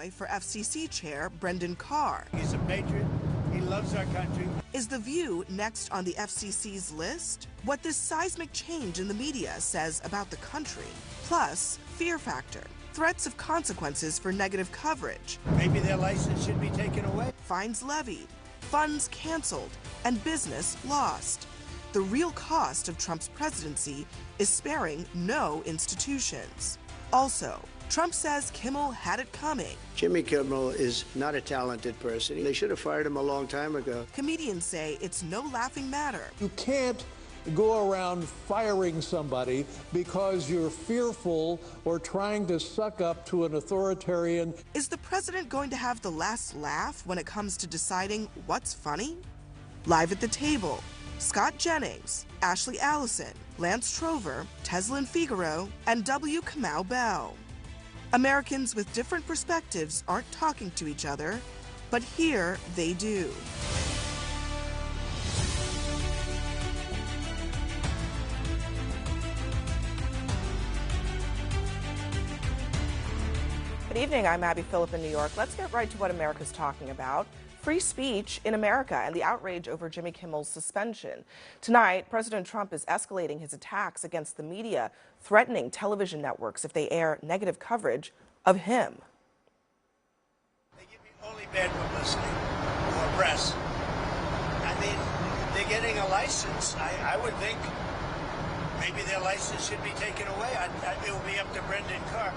vie for FCC chair Brendan Carr. He's a patriot. He loves our country. Is The View next on the FCC's list? What this seismic change in the media says about the country. Plus, fear factor. Threats of consequences for negative coverage. Maybe their license should be taken away. Fines levied, funds canceled, and business lost. The real cost of Trump's presidency is sparing no institutions. Also, Trump says Kimmel had it coming. Jimmy Kimmel is not a talented person. They should have fired him a long time ago. Comedians say it's no laughing matter. You can't go around firing somebody because you're fearful or trying to suck up to an authoritarian. Is the president going to have the last laugh when it comes to deciding what's funny? Live at the table, Scott Jennings, Ashley Allison, Lance Trover, Teslin Figaro, and W. Kamau Bell. Americans with different perspectives aren't talking to each other, but here they do. Good evening, I'm Abby Phillip in New York. Let's get right to what America's talking about. Free speech in America and the outrage over Jimmy Kimmel's suspension. Tonight, President Trump is escalating his attacks against the media, threatening television networks if they air negative coverage of him. They give me only bad publicity or press. I mean, they're getting a license. I would think maybe their license should be taken away. It will be up to Brendan Carr.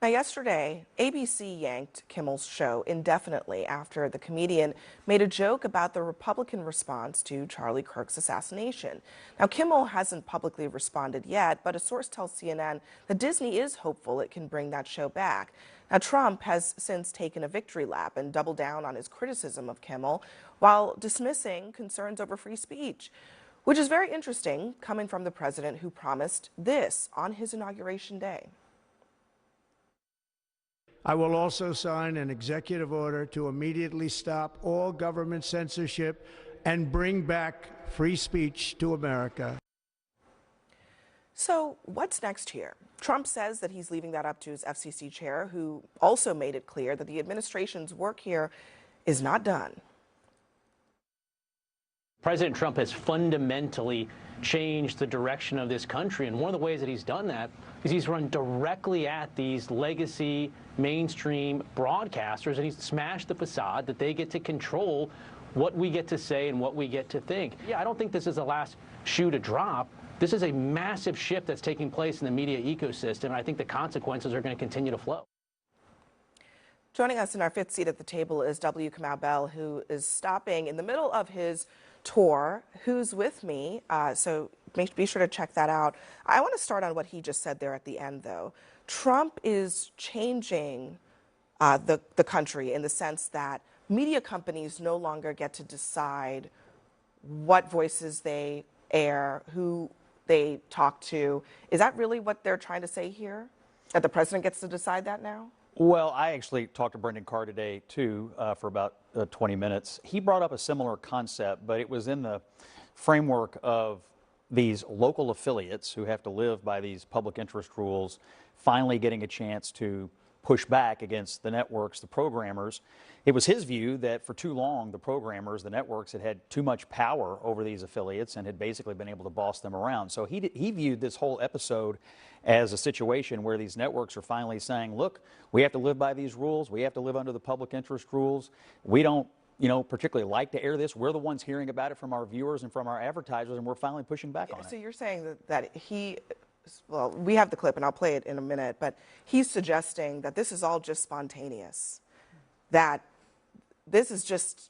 Now, yesterday, ABC yanked Kimmel's show indefinitely after the comedian made a joke about the Republican response to Charlie Kirk's assassination. Now, Kimmel hasn't publicly responded yet, but a source tells CNN that Disney is hopeful it can bring that show back. Now, Trump has since taken a victory lap and doubled down on his criticism of Kimmel while dismissing concerns over free speech, which is very interesting coming from the president who promised this on his inauguration day. I will also sign an executive order to immediately stop all government censorship and bring back free speech to America. So what's next here? Trump says that he's leaving that up to his FCC chair, who also made it clear that the administration's work here is not done. President Trump has fundamentally changed the direction of this country, and one of the ways that he's done that is he's run directly at these legacy mainstream broadcasters, and he's smashed the facade that they get to control what we get to say and what we get to think. Yeah, I don't think this is the last shoe to drop. This is a massive shift that's taking place in the media ecosystem, and I think the consequences are going to continue to flow. Joining us in our fifth seat at the table is W. Kamau Bell, who is stopping in the middle of his tour. Who's with me? So be sure to check that out. I want to start on what he just said there at the end, though. Trump is changing the country in the sense that media companies no longer get to decide what voices they air, who they talk to. Is that really what they're trying to say here? That the president gets to decide that now? Well, I actually talked to Brendan Carr today, too, for about 20 minutes. He brought up a similar concept, but it was in the framework of these local affiliates who have to live by these public interest rules finally getting a chance to push back against the networks, the programmers. It was his view that for too long, the programmers, the networks, had too much power over these affiliates and had basically been able to boss them around. So he viewed this whole episode as a situation where these networks are finally saying, look, we have to live by these rules. We have to live under the public interest rules. We don't, particularly like to air this. We're the ones hearing about it from our viewers and from our advertisers, and we're finally pushing back on it. So you're saying that he, well, we have the clip, and I'll play it in a minute, but he's suggesting that this is all just spontaneous, that this is just,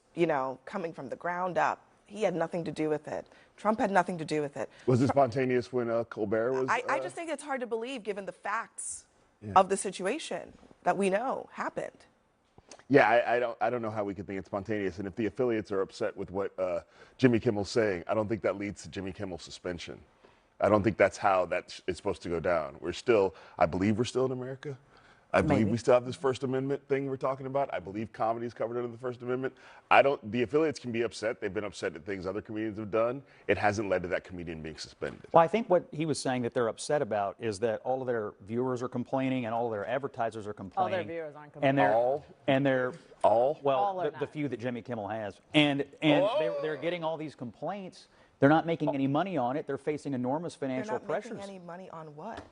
coming from the ground up. He had nothing to do with it. Trump had nothing to do with it. Was it spontaneous when Colbert was? I just think it's hard to believe, given the facts of the situation that we know happened. Yeah, I don't know how we could think it's spontaneous. And if the affiliates are upset with what Jimmy Kimmel's saying, I don't think that leads to Jimmy Kimmel's suspension. I don't think that's how that is supposed to go down. I believe we're still in America. I believe we still have this First Amendment thing we're talking about. I believe comedy is covered under the First Amendment. The affiliates can be upset. They've been upset at things other comedians have done. It hasn't led to that comedian being suspended. Well, I think what he was saying that they're upset about is that all of their viewers are complaining and all of their advertisers are complaining. All their viewers aren't complaining. The few that Jimmy Kimmel has. And they're getting all these complaints. They're not making any money on it. They're facing enormous financial pressures. They're not making any money on what?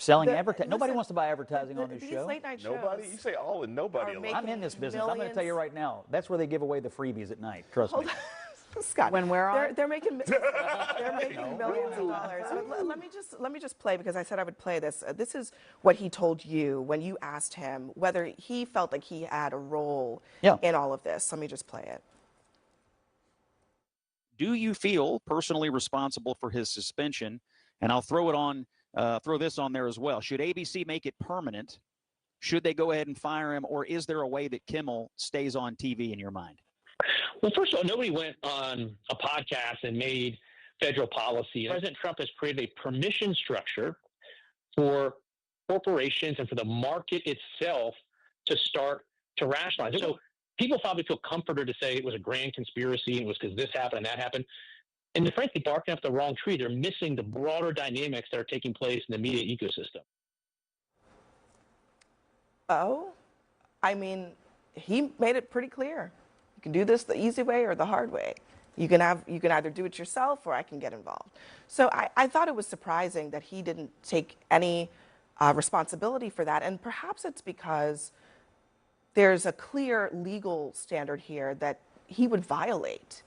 Selling advertising. Nobody wants to buy advertising on this show. Late night shows. Nobody? You say all and nobody. I'm in this business. I'm going to tell you right now. That's where they give away the freebies at night. Trust me. Scott, when we're on, they're making millions of dollars. But let me just play, because I said I would play this. This is what he told you when you asked him whether he felt like he had a role in all of this. Let me just play it. Do you feel personally responsible for his suspension? And I'll throw this on there as well. Should ABC make it permanent? Should they go ahead and fire him, or is there a way that Kimmel stays on TV in your mind? Well, first of all, nobody went on a podcast and made federal policy. President Trump has created a permission structure for corporations and for the market itself to start to rationalize it. So people probably feel comforted to say it was a grand conspiracy and it was because this happened and that happened. And they're frankly barking up the wrong tree. They're missing the broader dynamics that are taking place in the media ecosystem. Oh, I mean, he made it pretty clear. You can do this the easy way or the hard way. You can either do it yourself or I can get involved. So I thought it was surprising that he didn't take any responsibility for that. And perhaps it's because there's a clear legal standard here that he would violate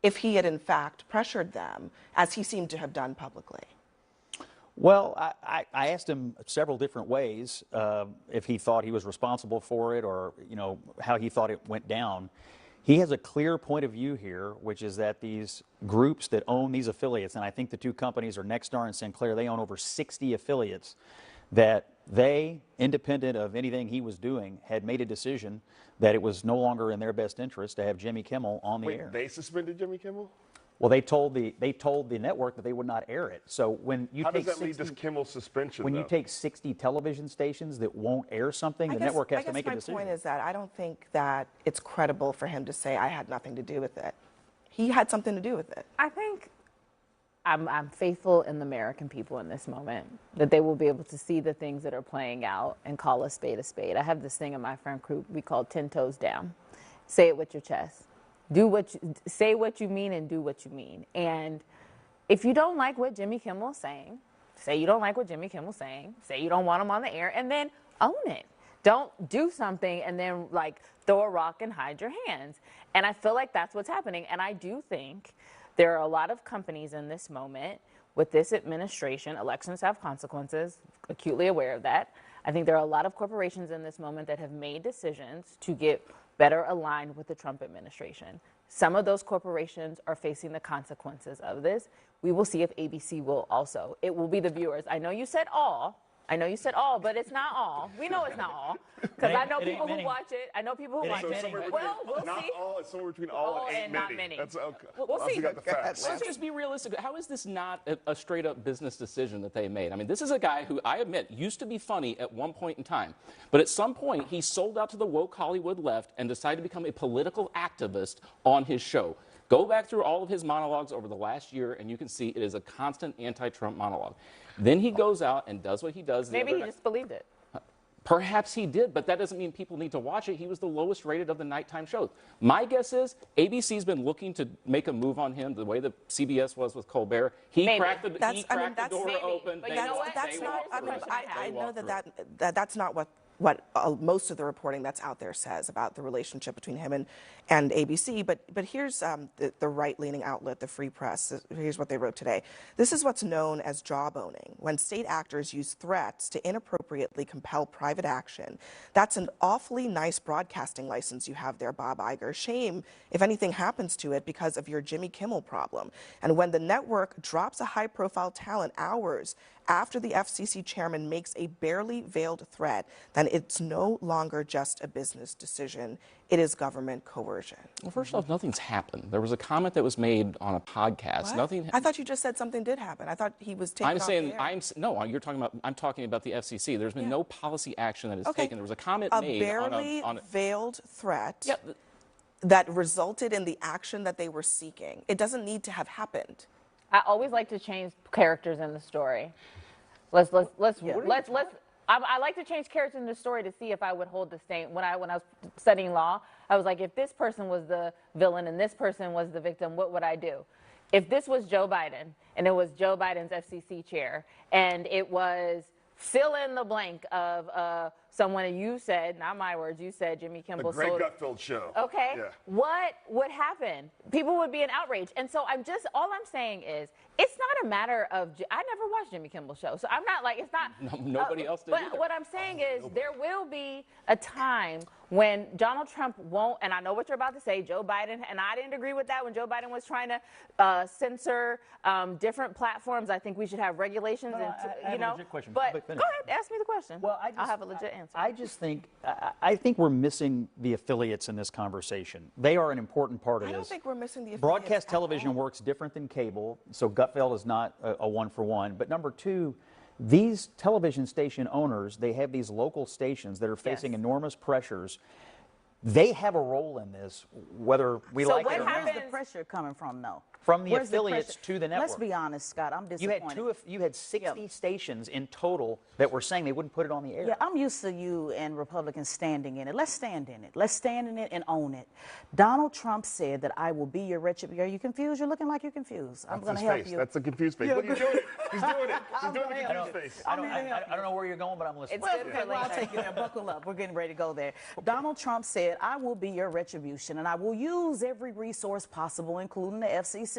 if he had in fact pressured them, as he seemed to have done publicly. Well, I asked him several different ways if he thought he was responsible for it, or how he thought it went down. He has a clear point of view here, which is that these groups that own these affiliates, and I think the two companies are Nexstar and Sinclair, they own over 60 affiliates, that they, independent of anything he was doing, had made a decision that it was no longer in their best interest to have Jimmy Kimmel on the air. They suspended Jimmy Kimmel? Well, they told the network that they would not air it. So when you How does that lead to Kimmel's suspension? When you take 60 television stations that won't air something, the network has to make a decision. My point is that I don't think that it's credible for him to say I had nothing to do with it. He had something to do with it. I think I'm faithful in the American people in this moment, that they will be able to see the things that are playing out and call a spade a spade. I have this thing in my friend group we call 10 toes down. Say it with your chest. Say what you mean and do what you mean. And if you don't like what Jimmy Kimmel is saying, say you don't like what Jimmy Kimmel's saying, say you don't want him on the air, and then own it. Don't do something and then throw a rock and hide your hands. And I feel like that's what's happening. And I do think there are a lot of companies in this moment with this administration. Elections have consequences, acutely aware of that. I think there are a lot of corporations in this moment that have made decisions to get better aligned with the Trump administration. Some of those corporations are facing the consequences of this. We will see if ABC will also. It will be the viewers. I know you said all. But it's not all. We know it's not all. Because I know people who watch it. Well, we'll not see. All, it's somewhere between all and not many. many. That's okay. We'll see. Got the facts. Let's just be realistic. How is this not a straight-up business decision that they made? I mean, this is a guy who, I admit, used to be funny at one point in time. But at some point, he sold out to the woke Hollywood left and decided to become a political activist on his show. Go back through all of his monologues over the last year, and you can see it is a constant anti-Trump monologue. Then he goes out and does what he does. Maybe he just believed it. Perhaps he did, but that doesn't mean people need to watch it. He was the lowest rated of the nighttime shows. My guess is ABC's been looking to make a move on him the way that CBS was with Colbert. He cracked the door open. But that's not. I know that's not what most of the reporting that's out there says about the relationship between him and ABC. But here's the right-leaning outlet, the Free Press. Here's what they wrote today. This is what's known as jawboning, when state actors use threats to inappropriately compel private action. That's an awfully nice broadcasting license you have there, Bob Iger. Shame if anything happens to it because of your Jimmy Kimmel problem. And when the network drops a high-profile talent hours after the FCC chairman makes a barely veiled threat, then it's no longer just a business decision. It is government coercion. Well, first off, nothing's happened. There was a comment that was made on a podcast. What? Nothing. I thought you just said something did happen. I thought he was taken off the air. No, you're talking about. I'm talking about the FCC. There's been no policy action that is Okay. taken. There was a comment made barely on a veiled threat Yeah. that resulted in the action that they were seeking. It doesn't need to have happened. I always like to change characters in the story. Let's. I like to change characters in the story to see if I would hold the same. When I was studying law, I was like, if this person was the villain and this person was the victim, what would I do? If this was Joe Biden and it was Joe Biden's FCC chair and it was fill in the blank of someone you said, not my words, you said Jimmy Kimmel. A great Gutfeld show. Okay. Yeah. What would happen? People would be in outrage. And so all I'm saying is, it's not a matter of, I never watched Jimmy Kimmel's show. So I'm not like, it's not. No, nobody else did But either. what I'm saying is there will be a time when Donald Trump won't, and I know what you're about to say, Joe Biden, and I didn't agree with that when Joe Biden was trying to censor different platforms. I think we should have regulations. I have a legit question. But But go finish. ahead, ask me the question. Well, I'll have a legit answer. I just think we're missing the affiliates in this conversation. They are an important part of I this. don't think we're missing the affiliates Broadcast at television all. works different than cable, so Gutfeld is not a one-for-one. But number two, these television station owners, they have these local stations that are facing enormous pressures. They have a role in this, whether we like it or not. Where's the pressure coming from, though? From the Where's affiliates pressure? to the network. Let's be honest, Scott. I'm You disappointed. you had 60 stations in total that were saying they wouldn't put it on the air. Yeah, I'm used to you and Republicans standing in it. Let's stand in it. Let's stand in it and own it. Donald Trump said that I will be your retribution. Are you confused? You're looking like you're confused. I'm going to help you. That's a confused face. Look, he's doing it. He's doing it. He's doing the confused face. I don't know where you're going, but I'm listening. I'll take you there. Buckle up. We're getting ready to go there. Donald Trump said, I will be your retribution, and I will use every resource possible, including the FCC.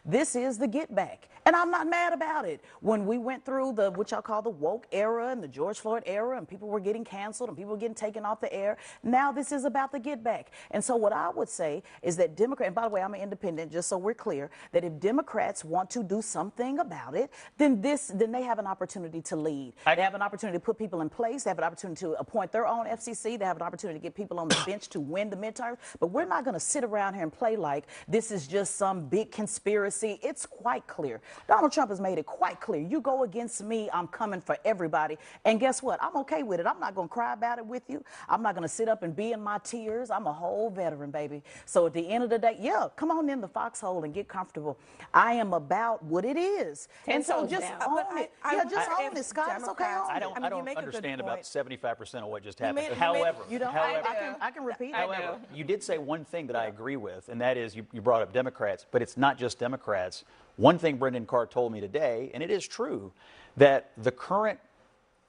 This is the get back. And I'm not mad about it. When we went through what y'all call the woke era and the George Floyd era, and people were getting canceled and people were getting taken off the air, now this is about the get back. And so what I would say is that Democrats, and by the way, I'm an independent, just so we're clear, that if Democrats want to do something about it, then they have an opportunity to lead. They have an opportunity to put people in place. They have an opportunity to appoint their own FCC. They have an opportunity to get people on the bench to win the midterms. But we're not going to sit around here and play like this is just some big conspiracy. It's quite clear. Donald Trump has made it quite clear. You go against me, I'm coming for everybody. And guess what? I'm okay with it. I'm not going to cry about it with you. I'm not going to sit up and be in my tears. I'm a whole veteran, baby. So at the end of the day, yeah, come on in the foxhole and get comfortable. I am about what it is. And so just own it. Yeah, just own it, Scott. It's okay. I don't understand about 75% of what just happened. However, I can repeat it. However, you did say one thing that I agree with, and that is you brought up Democrats, but it's not just Democrats. One thing Brendan Carr told me today, and it is true, that the current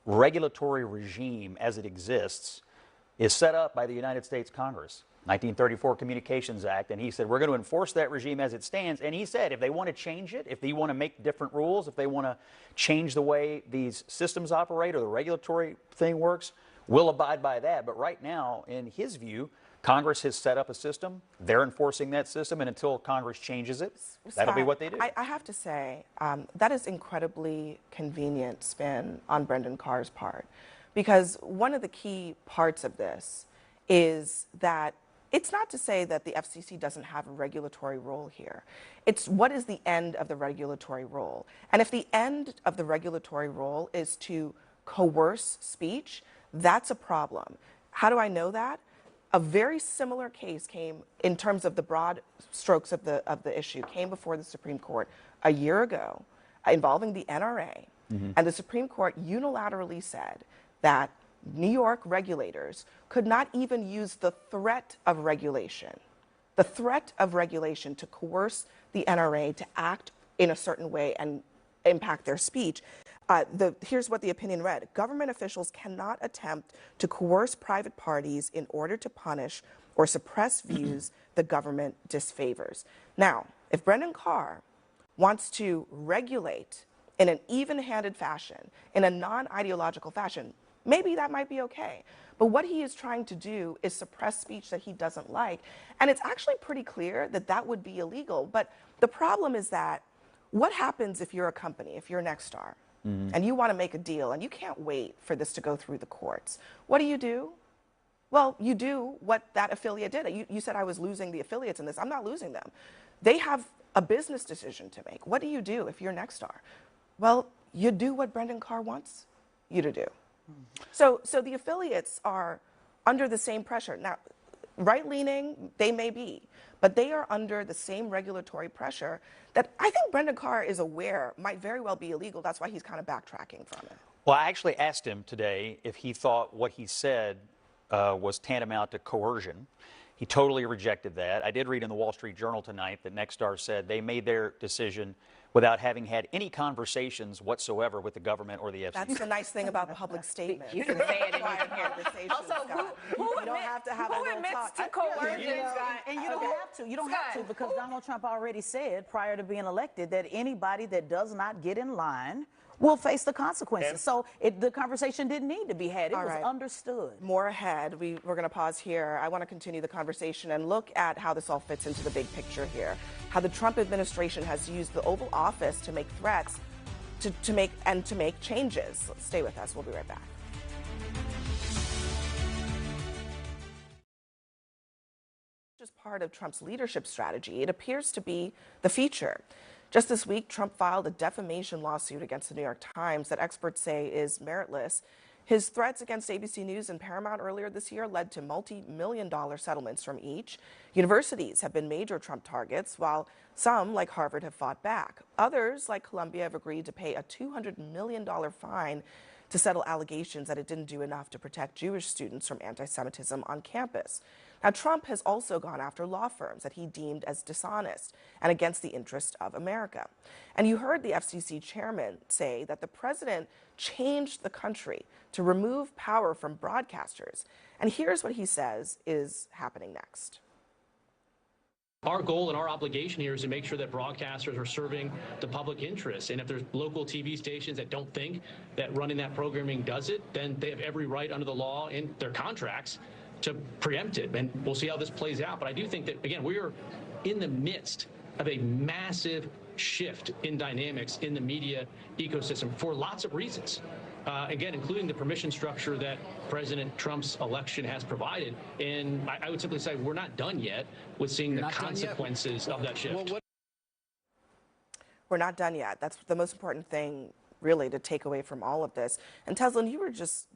regulatory regime as it exists is set up by the United States Congress. 1934 Communications Act, and he said we're going to enforce that regime as it stands. And he said if they want to change it, if they want to make different rules, if they want to change the way these systems operate or the regulatory thing works, we'll abide by that. But right now, in his view, Congress has set up a system. They're enforcing that system, and until Congress changes it, that'll be what they do. I have to say, that is incredibly convenient spin on Brendan Carr's part, because one of the key parts of this is that it's not to say that the FCC doesn't have a regulatory role here. It's what is the end of the regulatory role? And if the end of the regulatory role is to coerce speech, that's a problem. How do I know that? A very similar case came, in terms of the broad strokes of the issue, came before the Supreme Court a year ago involving the NRA. And the Supreme Court unilaterally said that New York regulators could not even use the threat of regulation to coerce the NRA to act in a certain way and impact their speech. Here's what the opinion read. Government officials cannot attempt to coerce private parties in order to punish or suppress views the government disfavors. Now, if Brendan Carr wants to regulate in an even-handed fashion, in a non-ideological fashion, maybe that might be okay. But what he is trying to do is suppress speech that he doesn't like. And it's actually pretty clear that that would be illegal. But the problem is that what happens if you're a company, if you're Nexstar, and you want to make a deal, and you can't wait for this to go through the courts. What do? Well, you do what that affiliate did. You said I was losing the affiliates in this. I'm not losing them. They have a business decision to make. What do you do if you're Nexstar? Well, you do what Brendan Carr wants you to do. So the affiliates are under the same pressure. Now, right-leaning, they may be, but they are under the same regulatory pressure that I think Brendan Carr is aware might very well be illegal. That's why he's kind of backtracking from it. Well, I actually asked him today if he thought what he said was tantamount to coercion. He totally rejected that. I did read in the Wall Street Journal tonight that Nexstar said they made their decision without having had any conversations whatsoever with the government or the FCC. That's the nice thing about public statements. You can say it and you can hear conversations. Also, who you don't have to have who a little admits talk. to coercion? And you don't have to. You don't have to, because Donald Trump already said prior to being elected that anybody that does not get in line will face the consequences. So the conversation didn't need to be had. It was understood. More ahead. We're going to pause here. I want to continue the conversation and look at how this all fits into the big picture here. How the Trump administration has used the Oval Office to make threats to make changes. Stay with us. We'll be right back. As part of Trump's leadership strategy, it appears to be the feature. Just this week, Trump filed a defamation lawsuit against the New York Times that experts say is meritless. His threats against ABC News and Paramount earlier this year led to multi-million-dollar settlements from each. Universities have been major Trump targets, while some, like Harvard, have fought back. Others, like Columbia, have agreed to pay a $200 million fine to settle allegations that it didn't do enough to protect Jewish students from anti-Semitism on campus. Now, Trump has also gone after law firms that he deemed as dishonest and against the interest of America. And you heard the FCC chairman say that the president changed the country to remove power from broadcasters. And here's what he says is happening next. Our goal and our obligation here is to make sure that broadcasters are serving the public interest. And if there's local TV stations that don't think that running that programming does it, then they have every right under the law in their contracts to preempt it. And we'll see how this plays out. But I do think that, again, we are in the midst of a massive shift in dynamics in the media ecosystem for lots of reasons. Again, including the permission structure that President Trump's election has provided. And I would simply say we're not done yet with seeing the consequences of that shift. We're not done yet. That's the most important thing, really, to take away from all of this. And Teslin, you were just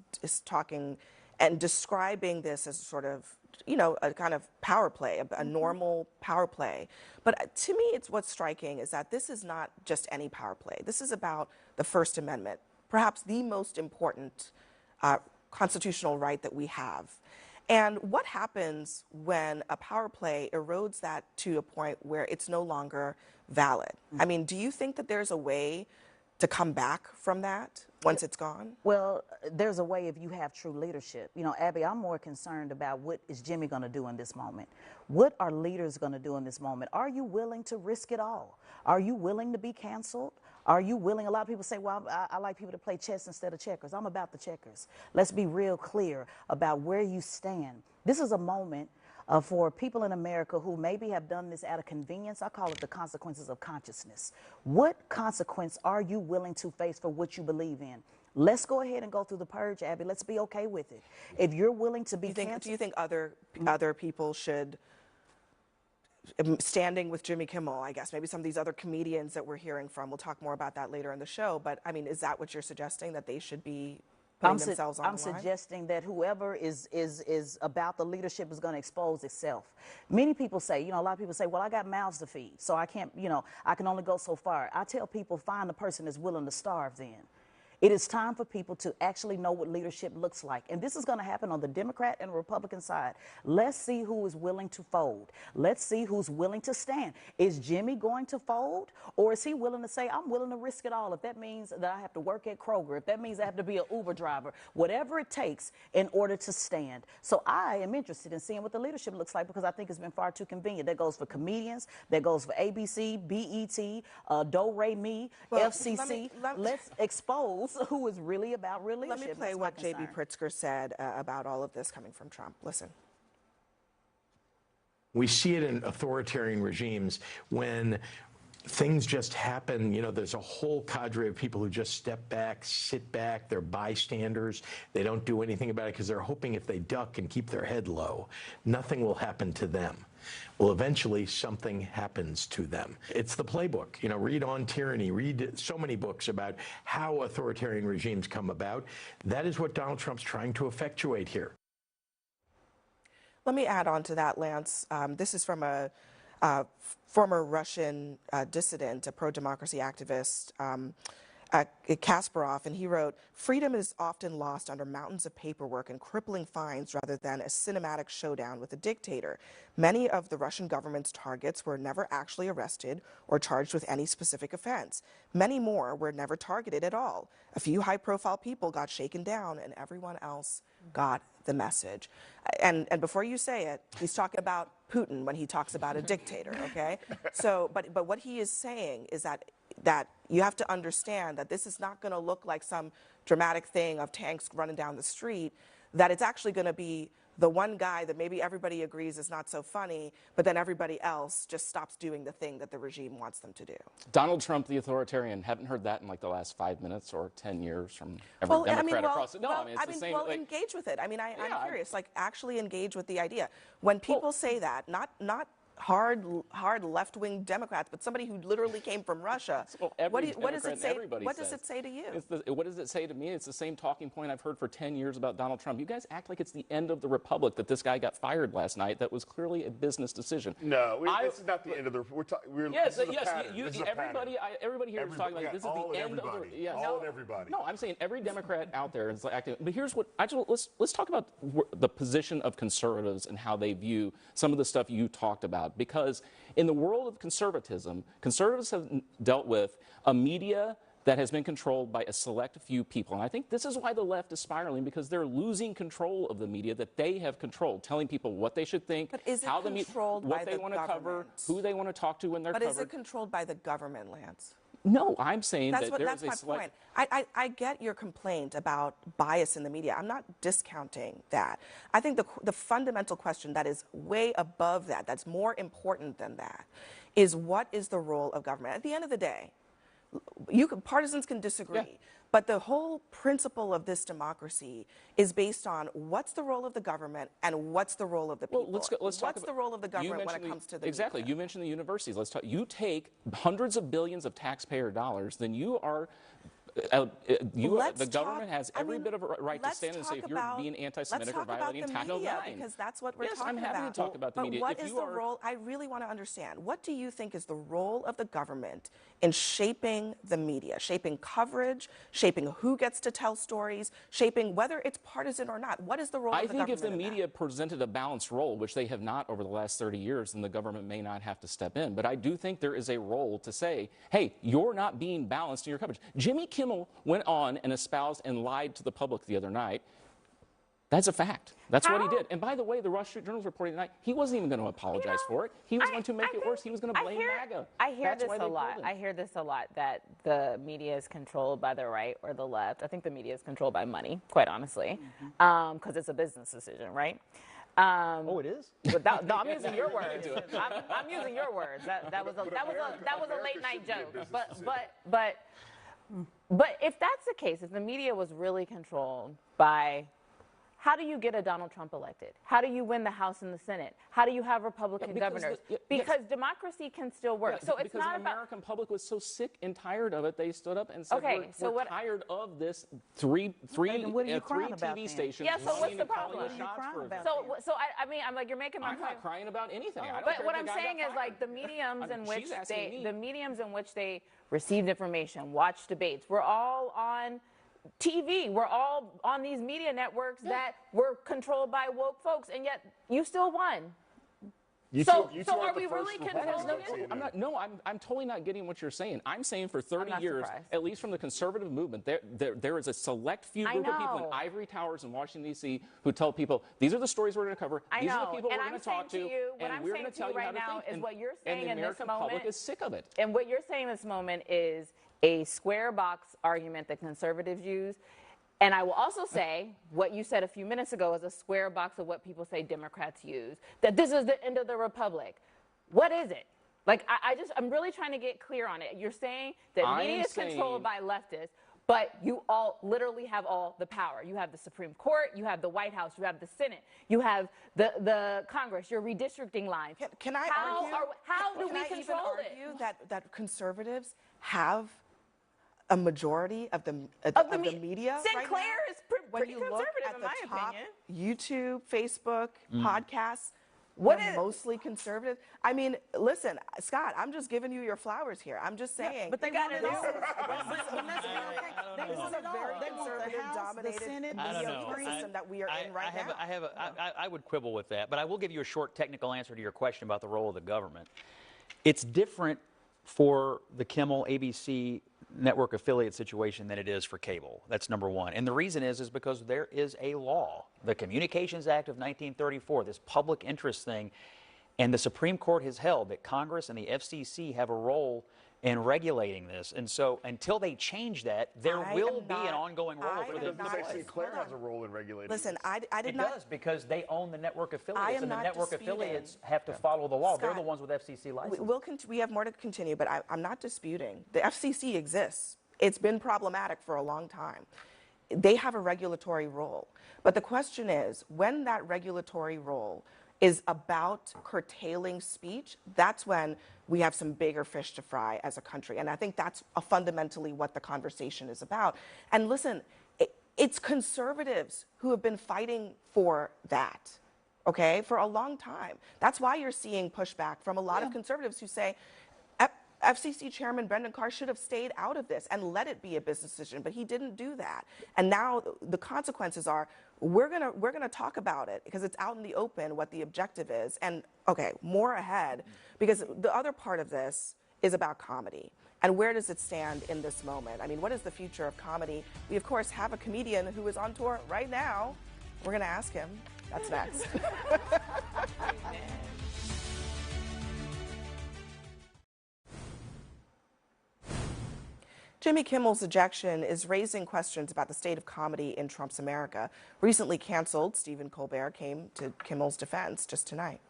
talking and describing this as sort of, you know, a kind of power play, a normal power play. But to me, it's what's striking is that this is not just any power play. This is about the First Amendment, perhaps the most important constitutional right that we have. And what happens when a power play erodes that to a point where it's no longer valid? I mean, do you think that there's a way to come back from that once it's gone? Well, there's a way if you have true leadership. You know, Abby, I'm more concerned about what is Jimmy going to do in this moment. What are leaders going to do in this moment? Are you willing to risk it all? Are you willing to be canceled? Are you willing? A lot of people say, well, I like people to play chess instead of checkers. I'm about the checkers. Let's be real clear about where you stand. This is a moment for people in America who maybe have done this out of convenience. I call it the consequences of consciousness. What consequence are you willing to face for what you believe in? Let's go ahead and go through the purge, Abby. Let's be okay with it. If you're willing to be canceled. Do you think other people should, standing with Jimmy Kimmel, I guess, maybe some of these other comedians that we're hearing from, we'll talk more about that later in the show, but I mean, is that what you're suggesting, that they should be putting themselves on I'm suggesting that whoever is about the leadership is going to expose itself. Many people say, you know, a lot of people say, well, I got mouths to feed, so I can't, you know, I can only go so far. I tell people, find the person that's willing to starve then. It is time for people to actually know what leadership looks like. And this is going to happen on the Democrat and Republican side. Let's see who is willing to fold. Let's see who's willing to stand. Is Jimmy going to fold? Or is he willing to say, I'm willing to risk it all? If that means that I have to work at Kroger, if that means I have to be an Uber driver, whatever it takes in order to stand. So I am interested in seeing what the leadership looks like, because I think it's been far too convenient. That goes for comedians. That goes for ABC, BET, Do Re Mi, FCC. Let's expose who is really about real leadership. Let me play what J.B. Pritzker said about all of this coming from Trump. Listen. We see it in authoritarian regimes when things just happen. You know, there's a whole cadre of people who just step back, sit back, they're bystanders. They don't do anything about it because they're hoping if they duck and keep their head low, nothing will happen to them. Well, eventually something happens to them. It's the playbook. You know, read On Tyranny, read so many books about how authoritarian regimes come about. That is what Donald Trump's trying to effectuate here. Let me add on to that, Lance. This is from a former Russian dissident, a pro-democracy activist, Kasparov, and he wrote, "Freedom is often lost under mountains of paperwork and crippling fines rather than a cinematic showdown with a dictator. Many of the Russian government's targets were never actually arrested or charged with any specific offense. Many more were never targeted at all. A few high-profile people got shaken down and everyone else got the message." And before you say it, he's talking about Putin when he talks about a dictator, okay? So, but what he is saying is that you have to understand that this is not going to look like some dramatic thing of tanks running down the street, that it's actually going to be the one guy that maybe everybody agrees is not so funny, but then everybody else just stops doing the thing that the regime wants them to do. Donald Trump, the authoritarian, haven't heard that in like the last 5 minutes or 10 years from every Democrat across the... No, it's the same... engage with it. I mean, I'm curious, like, actually engage with the idea. When people say that, not hard left-wing Democrats, but somebody who literally came from Russia. What does it say? What does it say to you? What does it say to me? It's the same talking point I've heard for 10 years about Donald Trump. You guys act like it's the end of the republic that this guy got fired last night. That was clearly a business decision. No, it's not the end of the. Everybody here is talking like this is the end of the. Everybody. No, I'm saying every Democrat out there is acting. But here's what let's talk about the position of conservatives and how they view some of the stuff you talked about. Because in the world of conservatism, conservatives have dealt with a media that has been controlled by a select few people. And I think this is why the left is spiraling, because they're losing control of the media that they have controlled, telling people what they should think, how the what they want to cover, who they want to talk to when they're covered. But is it controlled by the government, Lance? No, I'm saying that's my point. I get your complaint about bias in the media. I'm not discounting that. I think the fundamental question that is way above that, that's more important than that, is what is the role of government? At the end of the day, partisans can disagree, but the whole principle of this democracy is based on what's the role of the government and what's the role of the people. Let's talk what's the role of the government when it comes to the Exactly. media? You mentioned the universities. Let's talk. You take hundreds of billions of taxpayer dollars, then you are. The government has every bit of a right to stand and say if you're being anti-Semitic or violating Title IX. Because that's what we're talking about. Yes, I'm happy to talk about the media. But what is the role? I really want to understand. What do you think is the role of the government in shaping the media, shaping coverage, shaping who gets to tell stories, shaping whether it's partisan or not? What is the role of the government? I think if the media presented a balanced role, which they have not over the last 30 years, then the government may not have to step in. But I do think there is a role to say, hey, you're not being balanced in your coverage. Jimmy Kimmel went on and espoused and lied to the public the other night. That's a fact. That's what he did. And by the way, the Wall Street Journal is reporting tonight, he wasn't even going to apologize for it. He was going to make it worse. He was going to blame MAGA. I hear this a lot. I hear this a lot, that the media is controlled by the right or the left. I think the media is controlled by money, quite honestly, because it's a business decision, right? It is? But no, I'm using your words. I'm using your words. That was a late night joke. But if that's the case, if the media was really controlled by, how do you get a Donald Trump elected? How do you win the House and the Senate? How do you have Republican governors? Because democracy can still work. So it's not the American public was so sick and tired of it, they stood up and said, we're tired of this three TV stations. Yeah, so what's the problem? So I mean, I'm like, you're making my point. I'm not crying about anything. But what I'm saying is, like, the mediums in which they received information, watched debates, we're all on TV. We're all on these media networks that were controlled by woke folks, and yet you still won. So are we really controlling it? I'm totally not getting what you're saying. I'm saying for 30 years, at least from the conservative movement, there is a select few group of people in ivory towers in Washington, D.C. who tell people, these are the stories we're going to cover, these are the people we're going to talk to, and we're going to tell you how to think. Is what you're saying in this moment. And the American public is sick of it. And what you're saying in this moment is a square box argument that conservatives use. And I will also say what you said a few minutes ago is a square box of what people say Democrats use, that this is the end of the republic. What is it? Like, I'm really trying to get clear on it. You're saying that media is controlled by leftists, but you all literally have all the power. You have the Supreme Court, you have the White House, you have the Senate, you have the Congress, your redistricting lines. Can I argue? How do we even control argue that conservatives have a majority of the media Sinclair right now? is When pretty you look conservative, at in the my top opinion. YouTube, Facebook, podcasts, What they're is- mostly conservative. I mean, listen, Scott, I'm just giving you your flowers here. I'm just saying. But they got want it it all. all. They This is want a it all. very They want the conservative House, the dominated Senate, I don't media know. ecosystem that we are in right now. I would quibble with that, but I will give you a short technical answer to your question about the role of the government. It's different for the Kimmel ABC network affiliate situation than it is for cable. That's number one. And the reason is because there is a law, the Communications Act of 1934, this public interest thing, and the Supreme Court has held that Congress and the FCC have a role in regulating this. And so until they change that, there will be an ongoing role for them. Sinclair has a role in regulating. Listen, this. I did It not. does, because they own the network affiliates, and the not network disputing. affiliates have to follow the law. They're Scott, the ones with FCC licenses. We have more to continue, but I'm not disputing. The FCC exists. It's been problematic for a long time. They have a regulatory role. But the question is, when that regulatory role is about curtailing speech, that's when we have some bigger fish to fry as a country. And I think that's fundamentally what the conversation is about. And listen, it's conservatives who have been fighting for that, okay, for a long time. That's why you're seeing pushback from a lot of conservatives who say, FCC Chairman Brendan Carr should have stayed out of this and let it be a business decision, but he didn't do that. And now the consequences are we're gonna talk about it because it's out in the open what the objective is. And okay, more ahead, because the other part of this is about comedy. And where does it stand in this moment? I mean, what is the future of comedy? We of course have a comedian who is on tour right now. We're gonna ask him. That's next. Jimmy Kimmel's ejection is raising questions about the state of comedy in Trump's America. Recently canceled, Stephen Colbert came to Kimmel's defense just tonight.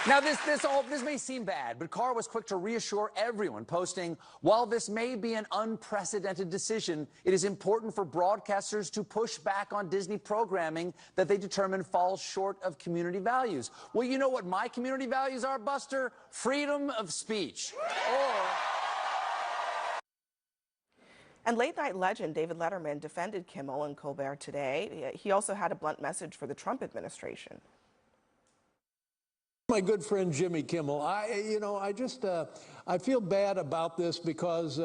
Now, this may seem bad, but Carr was quick to reassure everyone, posting, "While this may be an unprecedented decision, it is important for broadcasters to push back on Disney programming that they determine falls short of community values." Well, you know what my community values are, Buster? Freedom of speech. And late-night legend David Letterman defended Kimmel and Colbert today. He also had a blunt message for the Trump administration. My good friend Jimmy Kimmel, I feel bad about this because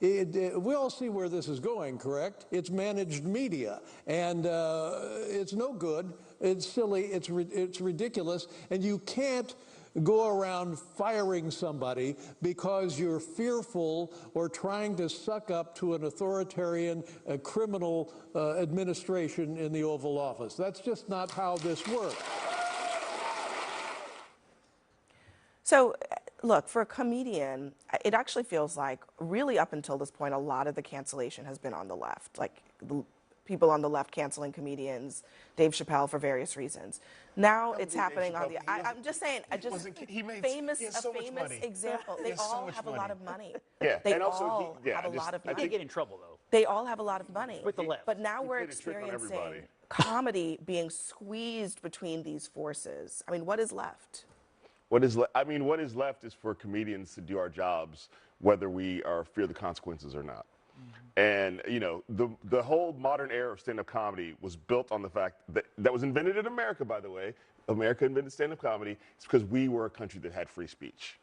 we all see where this is going, correct? It's managed media, and it's no good. It's silly. It's ridiculous, and you can't go around firing somebody because you're fearful or trying to suck up to an authoritarian criminal administration in the Oval Office. That's just not how this works. So, look, for a comedian, it actually feels like, really up until this point, a lot of the cancellation has been on the left. Like, people on the left canceling comedians, Dave Chappelle for various reasons. Now it's happening on the. I'm just saying, a famous example. They all have a lot of money. Yeah, they and also all have a lot of money. They get in trouble though. They all have a lot of money with the left. But now we're experiencing comedy being squeezed between these forces. I mean, what is left? What is left is for comedians to do our jobs, whether we fear the consequences or not. And, you know, the whole modern era of stand-up comedy was built on the fact that was invented in America, by the way. America invented stand-up comedy. It's because we were a country that had free speech.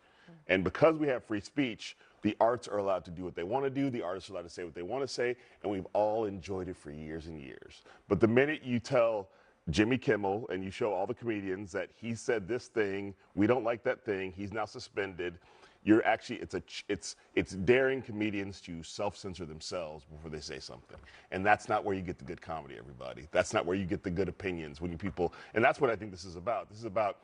And because we have free speech, the arts are allowed to do what they want to do. The artists are allowed to say what they want to say. And we've all enjoyed it for years and years. But the minute you tell Jimmy Kimmel and you show all the comedians that he said this thing, we don't like that thing, he's now suspended, you're actually, it's daring comedians to self-censor themselves before they say something. And that's not where you get the good comedy, everybody. That's not where you get the good opinions when and that's what I think this is about. This is about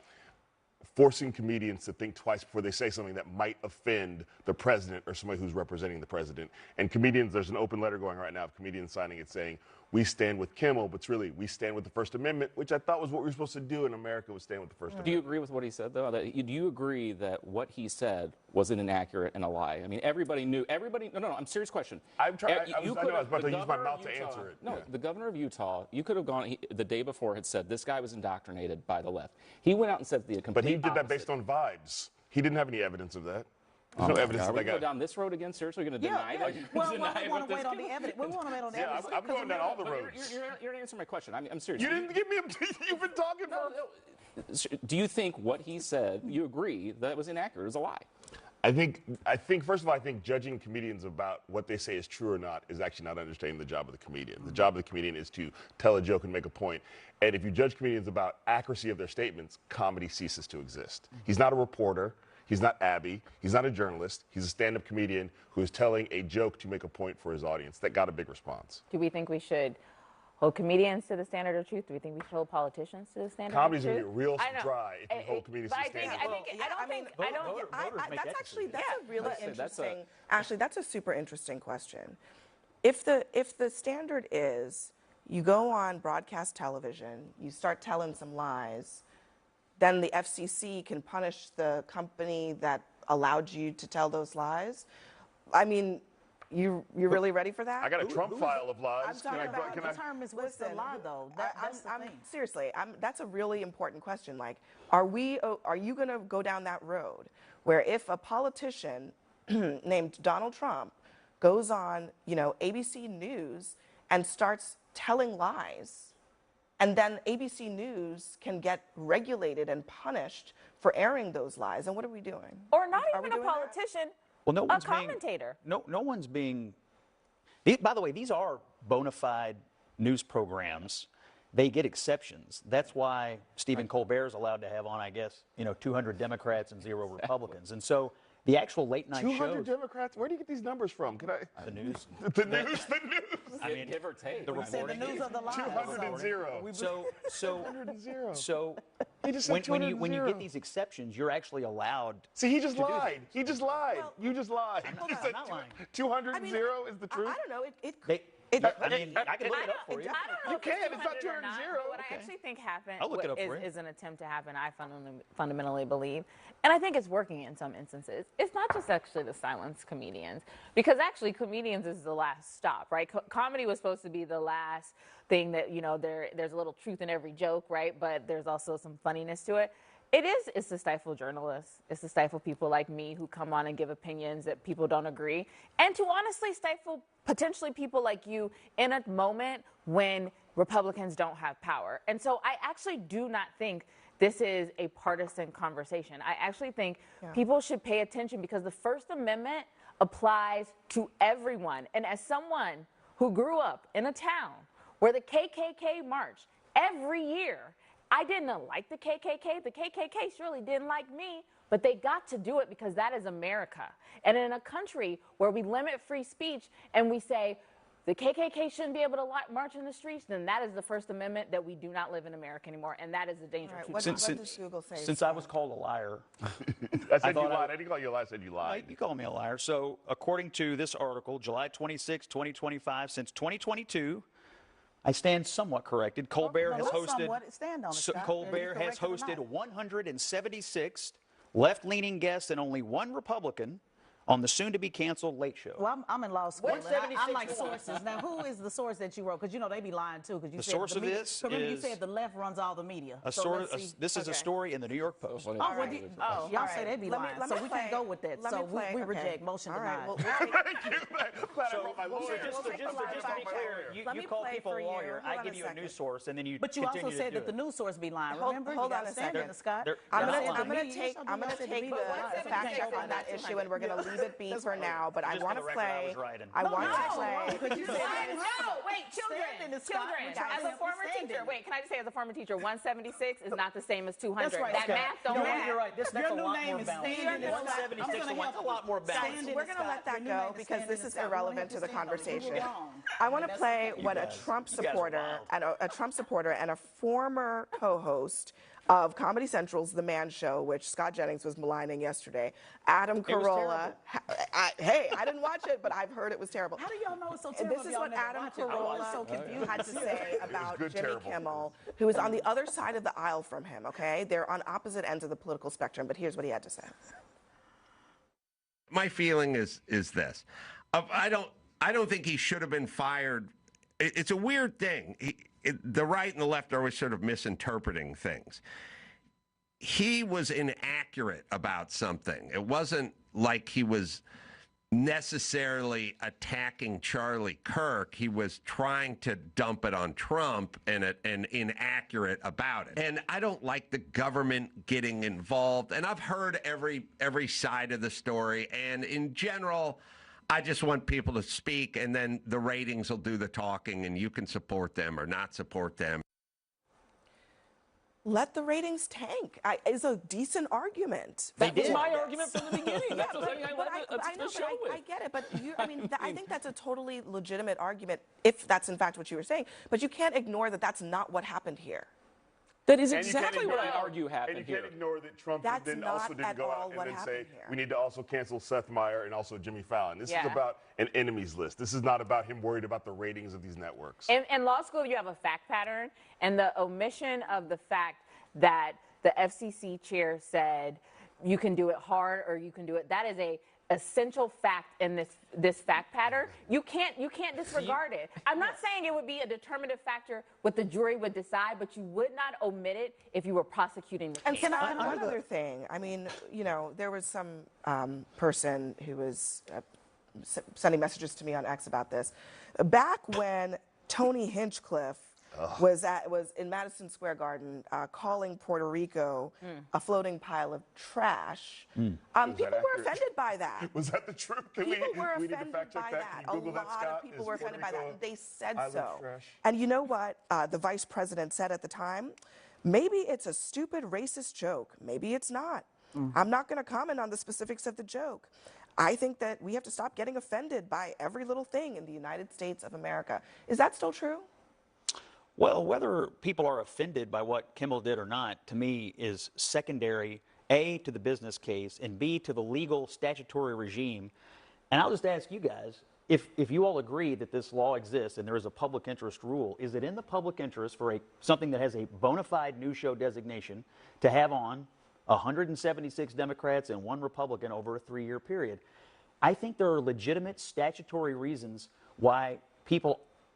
forcing comedians to think twice before they say something that might offend the president or somebody who's representing the president. And comedians, there's an open letter going right now of comedians signing it saying, we stand with Kimmel, but it's really we stand with the First Amendment, which I thought was what we were supposed to do in America, was stand with the First Amendment. Do you agree with what he said, though? Do you agree that what he said was an inaccurate and a lie? I mean, everybody knew. No, I'm serious question. I'm trying. I was about to use my mouth to answer it. No, the governor of Utah, you could have gone the day before had said this guy was indoctrinated by the left. He went out and said the complete But he did that opposite. based on vibes. He didn't have any evidence of that. There's no evidence Are of we that going to guy. go down this road again? Seriously, we're going to deny that? Well, we want to wait on the evidence. We want to wait on the evidence. I'm going down all the roads. You're not answering my question. I'm serious. You didn't give me you've been talking for... Do you think what he said, you agree that it was inaccurate, it was a lie? I think, first of all, I think judging comedians about what they say is true or not is actually not understanding the job of the comedian. The job of the comedian is to tell a joke and make a point. And if you judge comedians about accuracy of their statements, comedy ceases to exist. He's not a reporter. He's not Abby. He's not a journalist. He's a stand-up comedian who is telling a joke to make a point for his audience. That got a big response. Do we think we should hold comedians to the standard of truth? Do we think we should hold politicians to the standard Comedy's of truth? going to get real dry if you hold comedians to the standard. That's a super interesting question. If the standard is you go on broadcast television, you start telling some lies, then the FCC can punish the company that allowed you to tell those lies. I mean, you're really ready for that? I got a Trump file of lies. I'm talking about the term is what's the lie, though. That's the thing. Seriously, that's a really important question. Like, are you going to go down that road where if a politician named Donald Trump goes on, ABC News and starts telling lies, and then ABC News can get regulated and punished for airing those lies? And what are we doing? Or not even a politician, well, a commentator. No one's being... By the way, these are bona fide news programs. They get exceptions. That's why Stephen Colbert is allowed to have on, I guess, 200 Democrats and 0 Republicans. And so the actual late night 200 shows... Democrats? Where do you get these numbers from? Can I... The news. The news. I mean, give or take. The reporting. The news of the lies. 200 and 0. So 200 and 0. So he just said when you get these exceptions, you're actually allowed. See, he just lied. He just lied. Well, you just lied. I'm not lying. 200 and 0 is the truth? I don't know. I can look it up for you. I don't know You if can. it's It's not 200 or 200 not, zero. but what I actually think happened I'll look it up for you. is an attempt to happen. I fundamentally believe, and I think it's working in some instances. It's not just actually to silence comedians, because actually comedians is the last stop, right? Comedy was supposed to be the last thing that there's a little truth in every joke, right? But there's also some funniness to it. It's to stifle journalists. It's to stifle people like me who come on and give opinions that people don't agree. And to honestly stifle potentially people like you in a moment when Republicans don't have power. And so I actually do not think this is a partisan conversation. I actually think people should pay attention because the First Amendment applies to everyone. And as someone who grew up in a town where the KKK marched every year, I didn't like the KKK. The KKK surely didn't like me, but they got to do it because that is America. And in a country where we limit free speech and we say the KKK shouldn't be able to march in the streets, then that is the First Amendment that we do not live in America anymore, and that is a danger. Right, what does Google say? Since I was called a liar. I said you lied. I didn't call you a liar. I said you lied. You called me a liar. So according to this article, July 26, 2025, since 2022, I stand somewhat corrected. Colbert has hosted. Colbert has hosted 176 left-leaning guests and only one Republican on the soon-to-be-canceled Late Show. Well, I'm in law school. I like sources. Now, who is the source that you wrote? Because they be lying too. Because you the said source of this remember is you said the left runs all the media. This is a story in the New York Post. Y'all say they be lying, so we can't go with that. So we reject motion denied. Just to be clear, you call people a lawyer. I give you a news source, and then you. But you also said that the news source be lying. Remember? Hold on a second, Scott. I'm gonna take the fact check on that issue, and we're gonna leave it be for now. But I want to play. I want to play. No, wait, children. As a former teacher, can I just say, as a former teacher, 176 is not the same as 200. That's right. That math don't math. You're right. This next a lot more balanced. 176 a lot more balanced. We're going to let that go because this is irrelevant to the conversation. I want to play what a Trump supporter and a former co-host of Comedy Central's The Man Show, which Scott Jennings was maligning yesterday, Adam Carolla. Hey, I didn't watch it, but I've heard it was terrible. How do y'all know it's so terrible? This is Y'all what never Adam watch it. I Carolla was so confused. had to say about good, Jimmy terrible. Kimmel, who is on the other side of the aisle from him, okay? They're on opposite ends of the political spectrum, but here's what he had to say. My feeling is this. I don't think he should have been fired. It's a weird thing. The right and the left are always sort of misinterpreting things. He was inaccurate about something. It wasn't like he was necessarily attacking Charlie Kirk. He was trying to dump it on Trump and inaccurate about it. And I don't like the government getting involved. And I've heard every side of the story. And in general, I just want people to speak, and then the ratings will do the talking, and you can support them or not support them. Let the ratings tank is a decent argument. That was my argument from the beginning. That's the thing I love the show with. I get it, but I think that's a totally legitimate argument if that's in fact what you were saying. But you can't ignore that that's not what happened here. That is exactly what I argue happened here. And you can't ignore that Trump also didn't go out and then say, we need to also cancel Seth Meyers and also Jimmy Fallon. This is about an enemies list. This is not about him worried about the ratings of these networks. In law school, you have a fact pattern, and the omission of the fact that the FCC chair said you can do it hard or you can do it, that is a essential fact in this fact pattern. You can't disregard it. I'm not saying it would be a determinative factor what the jury would decide, but you would not omit it if you were prosecuting the case. And one other thing, I mean, you know, there was some person who was sending messages to me on X about this. Back when Tony Hinchcliffe was in Madison Square Garden calling Puerto Rico a floating pile of trash. People were offended by that. Was that the truth? People were offended by that. A lot of people were offended by that. And they said so. And you know what the vice president said at the time? Maybe it's a stupid racist joke. Maybe it's not. I'm not going to comment on the specifics of the joke. I think that we have to stop getting offended by every little thing in the United States of America. Is that still true? Well, whether people are offended by what Kimmel did or not, to me, is secondary, A, to the business case, and B, to the legal statutory regime. And I'll just ask you guys, if you all agree that this law exists and there is a public interest rule, is it in the public interest for something that has a bona fide news show designation to have on 176 Democrats and 1 Republican over a 3-year period? I think there are legitimate statutory reasons why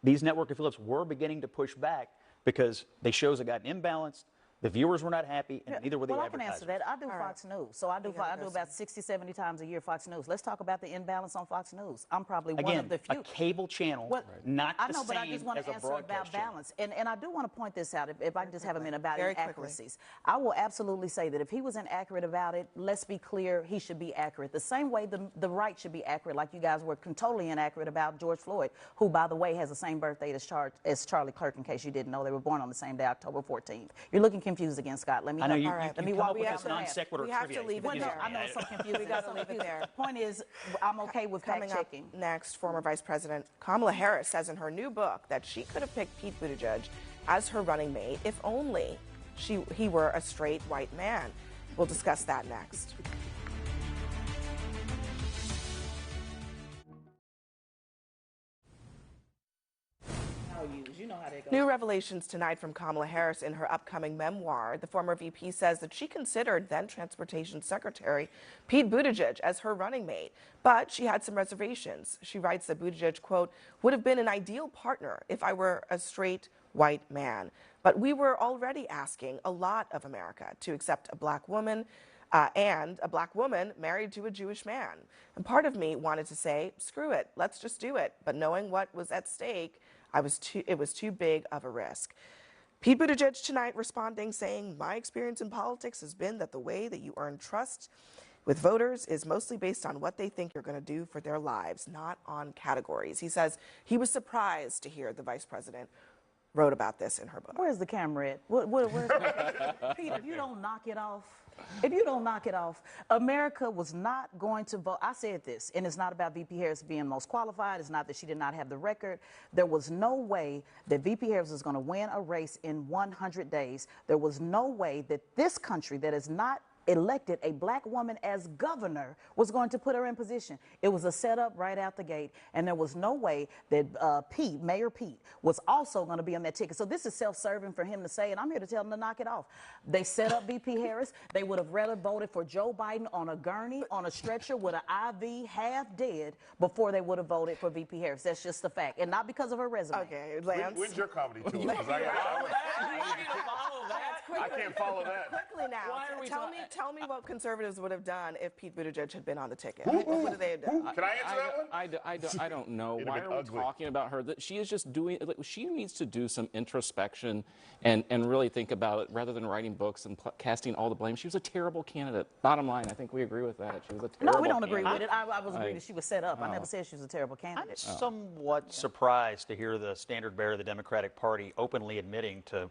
these network affiliates were beginning to push back, because they shows that got imbalanced, the viewers were not happy, and neither were the advertisers. Well, I can answer that. I do Fox News. So I do about 60, 70 times a year Fox News. Let's talk about the imbalance on Fox News. I'm probably one of the few. A cable channel, not the same as a broadcast channel. I know, but I just want to answer about balance. And I do want to point this out, if I can just have a minute, about inaccuracies. I will absolutely say that if he was inaccurate about it, let's be clear, he should be accurate. The same way the right should be accurate, like you guys were totally inaccurate about George Floyd, who, by the way, has the same birthday as Charlie Kirk, in case you didn't know. They were born on the same day, October 14th. You're looking confused again, Scott. Let me come walk up with this non sequitur trivia. We have to leave it there. I know it's so confusing. We got to leave it there. Point is, I'm okay with fact checking. Next, former Vice President Kamala Harris says in her new book that she could have picked Pete Buttigieg as her running mate if only he were a straight white man. We'll discuss that next. You know how they go. New revelations tonight from Kamala Harris in her upcoming memoir. The former VP says that she considered then Transportation Secretary Pete Buttigieg as her running mate, but she had some reservations. She writes that Buttigieg, quote, would have been an ideal partner if I were a straight white man. But we were already asking a lot of America to accept a black woman and a black woman married to a Jewish man. And part of me wanted to say, screw it, let's just do it. But knowing what was at stake, it was too big of a risk. Pete Buttigieg tonight responding, saying, my experience in politics has been that the way that you earn trust with voters is mostly based on what they think you're going to do for their lives, not on categories. He says he was surprised to hear the vice president wrote about this in her book. Where's the camera at? Where's Pete, if you don't knock it off, America was not going to vote. I said this, and it's not about VP Harris being most qualified. It's not that she did not have the record. There was no way that VP Harris was going to win a race in 100 days. There was no way that this country that is not elected a black woman as governor was going to put her in position. It was a setup right out the gate, and there was no way that Mayor Pete, was also going to be on that ticket. So this is self-serving for him to say, and I'm here to tell him to knock it off. They set up VP Harris. They would have rather voted for Joe Biden on a gurney, on a stretcher with an IV, half dead, before they would have voted for VP Harris. That's just the fact, and not because of her resume. Okay, Lance. When's your comedy tour? 'Cause I can't follow that. Quickly now, Why are we tell me what conservatives would have done if Pete Buttigieg had been on the ticket. What would they have done? Can I answer that one? I don't know. It'd have Why been are we ugly. talking about her? That she is just doing. Like, she needs to do some introspection and really think about it rather than writing books and casting all the blame. She was a terrible candidate. Bottom line, I think we agree with that. She was a terrible. No, we don't agree candidate. with it. I was agreeing that she was set up. I never said she was a terrible candidate. I'm somewhat surprised to hear the standard bearer of the Democratic Party openly admitting to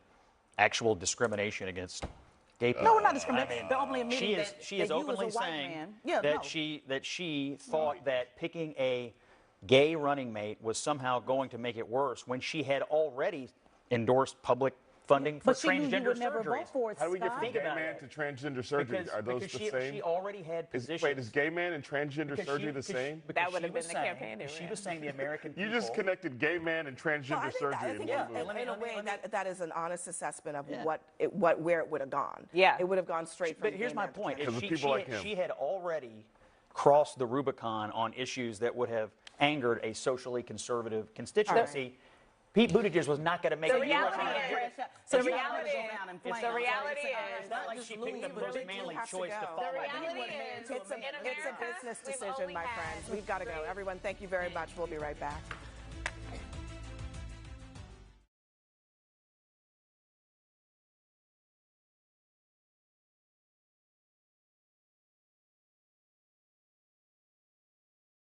actual discrimination against gay people. No, we're not discriminating. They're openly admitting she is that you openly as a white saying man. Yeah, that no. she thought that picking a gay running mate was somehow going to make it worse when she had already endorsed public funding for But she knew you transgender would never vote surgeries. for it, How do we get from Scott. gay man to transgender surgery? Are those the same? She already had positions. Wait, is gay man and transgender Because surgery she- the same? because That would she have was been the saying- campaign She area. was saying the American people. You just connected gay man and transgender surgery. I think in one in a move. way that is an honest assessment of where it would have gone. Yeah. It would have gone straight from But here's gay my man to point. trans. Because of people like him. She had already crossed the Rubicon on issues that would have angered a socially conservative constituency. Pete Buttigieg was not going to make The it. reality is, So the you reality go down in is, flames. the reality It's is, not like she picked the most manly choice to follow. the reality is, It's a in business America, we've decision, only my had friends. We've got to go. Everyone, thank you very much. We'll be right back.